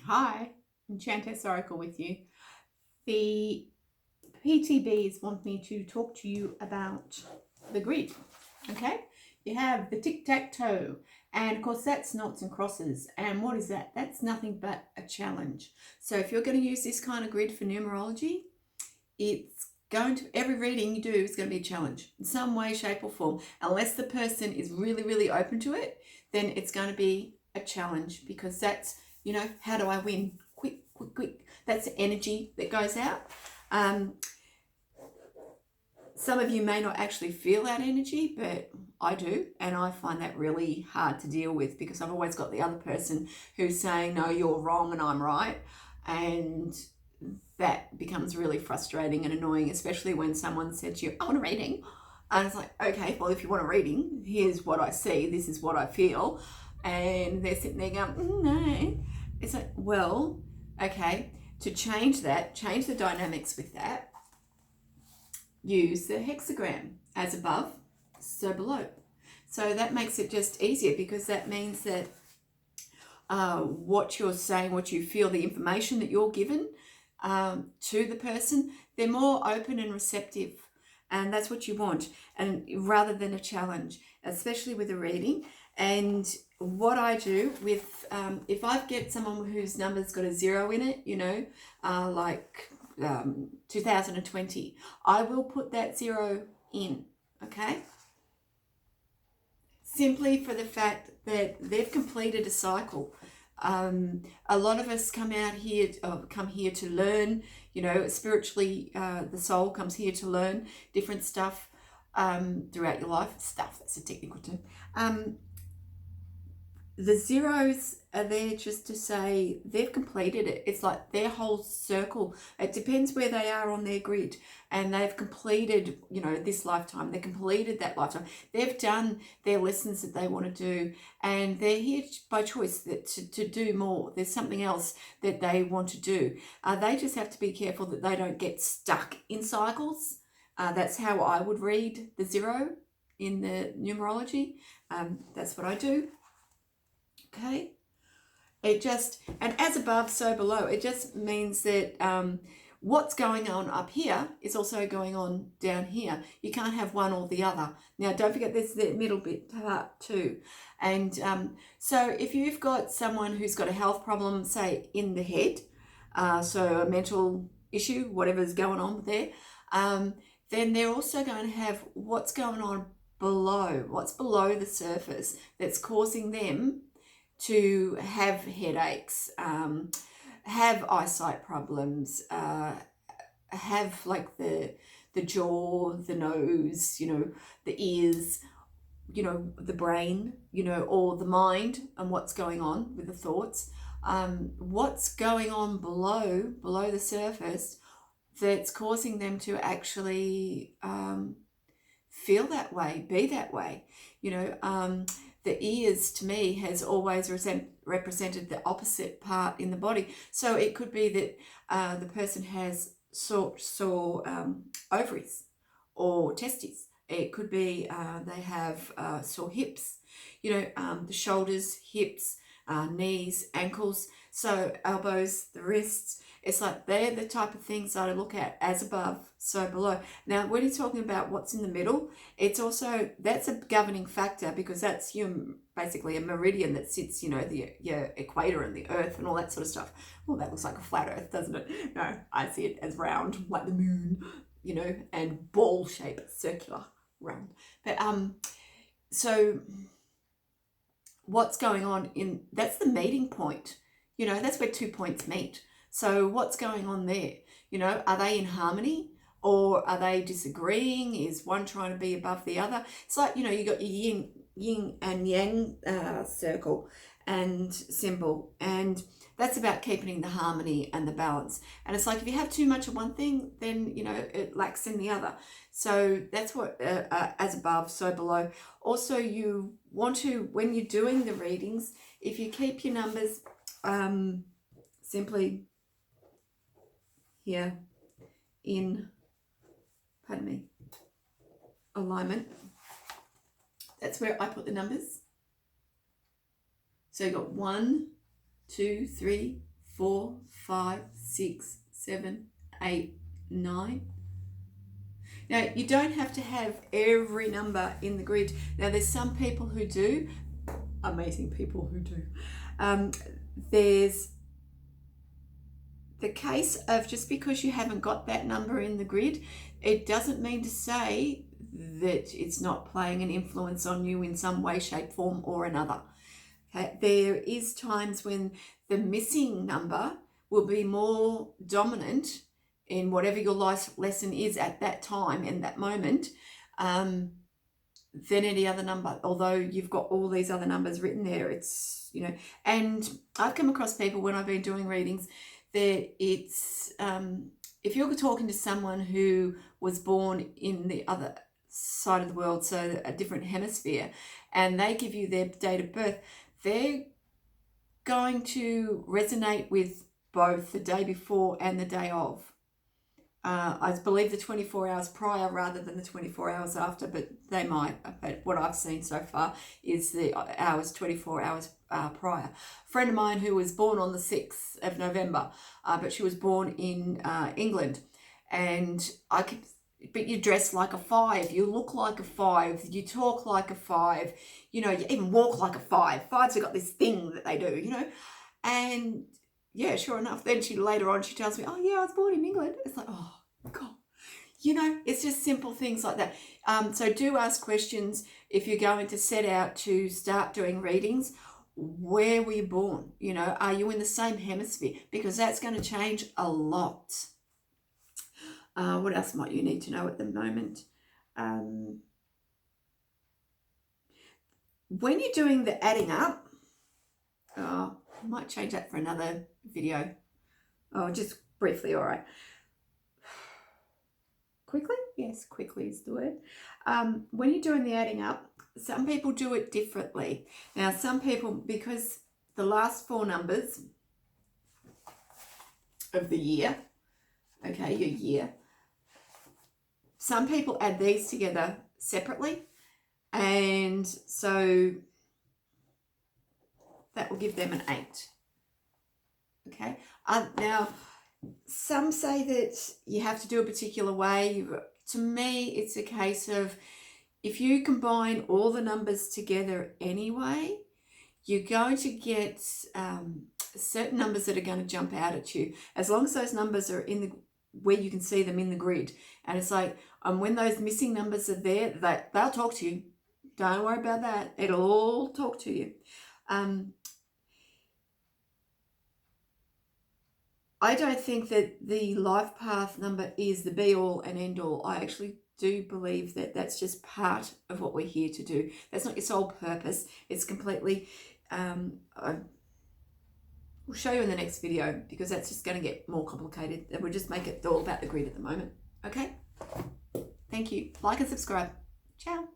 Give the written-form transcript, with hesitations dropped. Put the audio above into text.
Hi, Enchantress Oracle with you. The PTBs want me to talk to you about the grid, okay? You have the tic-tac-toe, and of course that's noughts and crosses. And what is that? That's nothing but a challenge. So if you're going to use this kind of grid for numerology, every reading you do is going to be a challenge in some way, shape or form. Unless the person is really, really open to it, then it's going to be a challenge, because that's, how do I win? Quick, quick, quick. That's the energy that goes out. Some of you may not actually feel that energy, but I do, and I find that really hard to deal with, because I've always got the other person who's saying, no, you're wrong and I'm right. And that becomes really frustrating and annoying, especially when someone said to you, I want a reading. And it's like, okay, well, if you want a reading, here's what I see, this is what I feel. And they're sitting there going, no. It's like, well, okay, to change that, change the dynamics with that, use the hexagram, as above, so below. So that makes it just easier, because that means that what you're saying, what you feel, the information that you're given to the person, they're more open and receptive. And that's what you want, and rather than a challenge, especially with a reading. And what I do with, if I get someone whose number's got a 0 in it, like 2020, I will put that 0 in, okay? Simply for the fact that they've completed a cycle. A lot of us come here to learn, spiritually, the soul comes here to learn different stuff throughout your life. Stuff, that's a technical term. The zeros are there just to say they've completed it. It's like their whole circle. It depends where they are on their grid, and they've completed, this lifetime. They completed that lifetime. They've done their lessons that they want to do, and they're here by choice to do more. There's something else that they want to do. They just have to be careful that they don't get stuck in cycles. That's how I would read the 0 in the numerology. That's what I do. Okay, and as above, so below. It just means that what's going on up here is also going on down here. You can't have one or the other. Now, don't forget there's the middle bit part too. And so if you've got someone who's got a health problem, say in the head, so a mental issue, whatever's going on there, then they're also going to have what's going on below, what's below the surface that's causing them to have headaches, have eyesight problems, have like the jaw, the nose, the ears, the brain, or the mind, and what's going on with the thoughts. What's going on below the surface that's causing them to actually feel that way, be that way, the ears, to me, has always represented the opposite part in the body. So it could be that the person has sore ovaries or testes. It could be they have sore hips, the shoulders, hips, knees, ankles, so elbows, the wrists. It's like they're the type of things that I look at, as above, so below. Now, when you're talking about what's in the middle, it's also, that's a governing factor, because that's basically a meridian that sits, your equator and the earth and all that sort of stuff. Well, that looks like a flat earth, doesn't it? No, I see it as round, like the moon, and ball shape, circular, round. But so what's going on that's the meeting point. That's where 2 points meet. So what's going on there? Are they in harmony, or are they disagreeing? Is one trying to be above the other? It's like, you got your yin and yang circle and symbol, and that's about keeping the harmony and the balance. And it's like, if you have too much of one thing, then, it lacks in the other. So that's what, as above, so below. Also, you want to, when you're doing the readings, if you keep your numbers simply here in, alignment, that's where I put the numbers. So you got 1, 2, 3, 4, 5, 6, 7, 8, 9. Now, you don't have to have every number in the grid. Now, there's some people who do, amazing people who do. There's the case of just because you haven't got that number in the grid, it doesn't mean to say that it's not playing an influence on you in some way, shape, form, or another. Okay? There is times when the missing number will be more dominant in whatever your life lesson is at that time and that moment than any other number. Although you've got all these other numbers written there, it's, you know, and I've come across people when I've been doing readings that it's, if you're talking to someone who was born in the other side of the world, so a different hemisphere, and they give you their date of birth, they're going to resonate with both the day before and the day of. I believe the 24 hours prior rather than the 24 hours after, but they might. But what I've seen so far is the hours, 24 hours prior. A friend of mine who was born on the 6th of November, but she was born in England, and but you dress like a 5, you look like a 5, you talk like a 5, you know, you even walk like a 5. 5s have got this thing that they do, you know, and yeah, sure enough, then later on she tells me, oh yeah, I was born in England. It's like, oh God, you know, it's just simple things like that. So do ask questions if you're going to set out to start doing readings. Where were you born? You know, are you in the same hemisphere? Because that's going to change a lot. What else might you need to know at the moment? When you're doing the adding up, I might change that for another video. Oh, just briefly, all right. Quickly? Yes, quickly is the word. When you're doing the adding up, some people do it differently. Now, some people, because the last 4 numbers of the year, okay, your year, some people add these together separately, and so that will give them an 8. Okay. Now, some say that you have to do a particular way. To me, it's a case of if you combine all the numbers together anyway, you're going to get certain numbers that are going to jump out at you. As long as those numbers are in the where you can see them in the grid, and it's like when those missing numbers are there, they'll talk to you. Don't worry about that. It'll all talk to you. I don't think that the life path number is the be all and end all. I actually do believe that that's just part of what we're here to do. That's not your sole purpose. It's completely, we'll show you in the next video, because that's just going to get more complicated. And we'll just make it all about the grid at the moment. Okay? Thank you. Like and subscribe. Ciao.